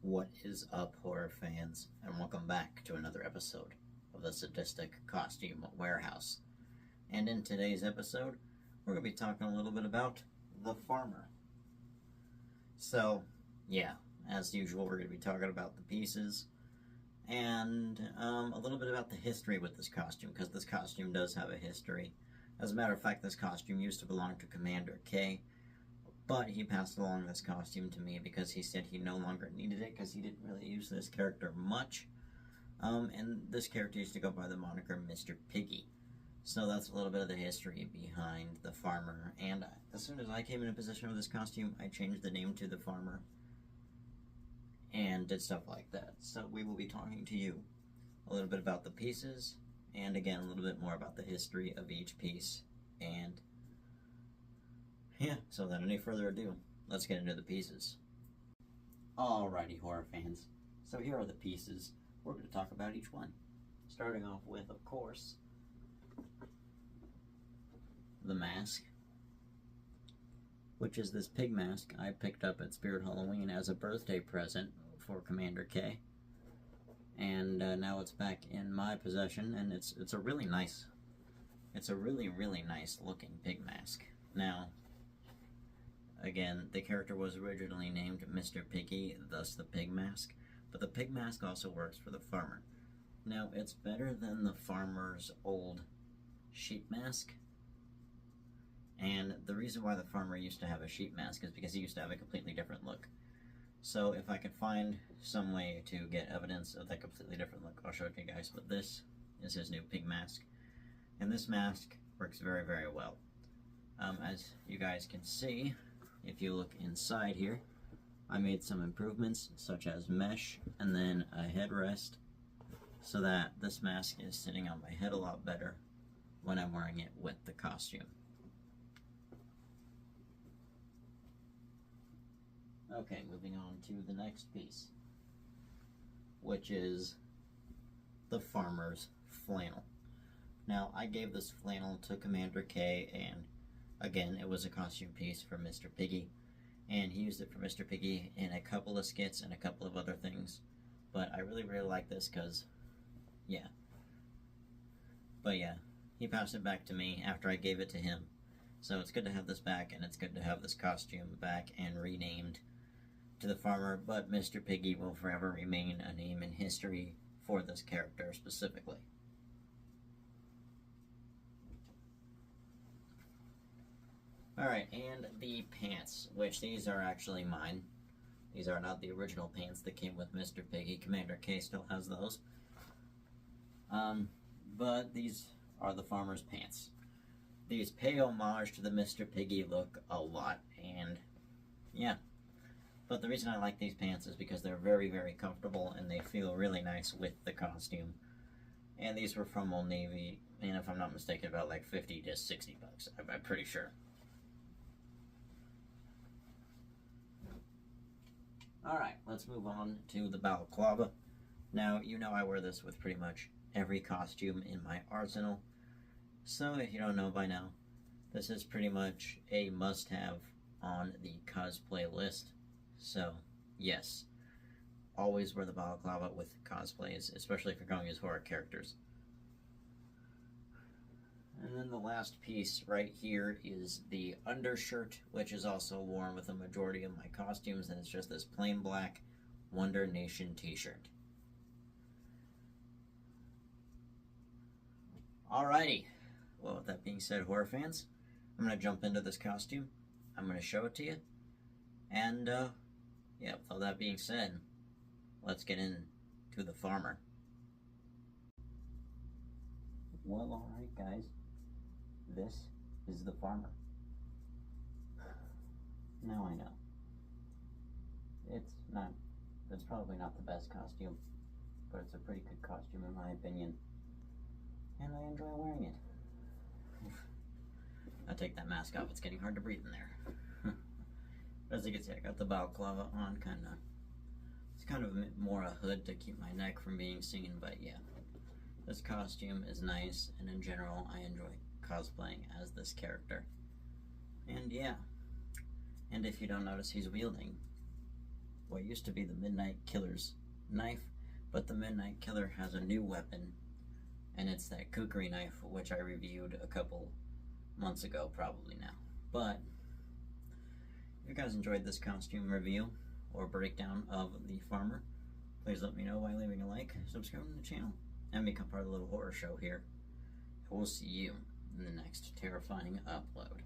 What is up, horror fans, and welcome back to another episode of the Sadistic Costume Warehouse. And in today's episode, we're going to be talking a little bit about the farmer. So, yeah, as usual, we're going to be talking about the pieces and a little bit about the history with this costume, because this costume does have a history. As a matter of fact, this costume used to belong to Commander K, but he passed along this costume to me because he said he no longer needed it because he didn't really use this character much. And this character used to go by the moniker Mr. Piggy. So that's a little bit of the history behind the farmer. And as soon as I came into possession of this costume, I changed the name to the farmer and did stuff like that. So we will be talking to you a little bit about the pieces, and again, a little bit more about the history of each piece. And yeah, so without any further ado, let's get into the pieces. Alrighty, horror fans. So here are the pieces. We're going to talk about each one. Starting off with, of course, the mask, which is this pig mask I picked up at Spirit Halloween as a birthday present for Commander K. And now it's back in my possession, and it's a really nice, really nice looking pig mask. Now, again, the character was originally named Mr. Piggy, thus the pig mask, but the pig mask also works for the farmer. Now, it's better than the farmer's old sheep mask, and the reason why the farmer used to have a sheep mask is because he used to have a completely different look. So if I could find some way to get evidence of that completely different look, I'll show it to you guys. But this is his new pig mask, and this mask works very, very well. As you guys can see, if you look inside here, I made some improvements such as mesh and then a headrest so that this mask is sitting on my head a lot better when I'm wearing it with the costume. Okay, moving on to the next piece, which is the farmer's flannel. Now, I gave this flannel to Commander K, and again, it was a costume piece for Mr. Piggy, and he used it for Mr. Piggy in a couple of skits and a couple of other things, but I really like this because, yeah. But yeah, he passed it back to me after I gave it to him, so it's good to have this back, and it's good to have this costume back and renamed to the farmer, but Mr. Piggy will forever remain a name in history for this character specifically. Alright, and the pants, which these are actually mine. These are not the original pants that came with Mr. Piggy. Commander K still has those. But these are the farmer's pants. These pay homage to the Mr. Piggy look a lot, and yeah. But the reason I like these pants is because they're very, very comfortable, and they feel really nice with the costume. And these were from Old Navy, and if I'm not mistaken, about like 50 to 60 bucks. I'm pretty sure. Alright, let's move on to the balaclava. Now, you know I wear this with pretty much every costume in my arsenal. So, if you don't know by now, this is pretty much a must-have on the cosplay list. So, yes, always wear the balaclava with cosplays, especially if you're going as horror characters. And then the last piece right here is the undershirt, which is also worn with a majority of my costumes, and it's just this plain black Wonder Nation t-shirt. Alrighty, well, with that being said, horror fans, I'm going to jump into this costume. I'm going to show it to you, and yeah, with all that being said, let's get into the farmer. Well, alright guys, this is the farmer. Now I know. It's probably not the best costume, but it's a pretty good costume in my opinion, and I enjoy wearing it. I take that mask off, it's getting hard to breathe in there. As you can see, I got the balaclava on, it's kind of more a hood to keep my neck from being seen, but yeah. This costume is nice, and in general, I enjoy cosplaying as this character. And yeah. And if you don't notice, he's wielding what used to be the Midnight Killer's knife, but the Midnight Killer has a new weapon, and it's that kukri knife, which I reviewed a couple months ago, probably now. But if you guys enjoyed this costume review or breakdown of the farmer, please let me know by leaving a like, subscribing to the channel, and become part of the little horror show here. We'll see you in the next terrifying upload.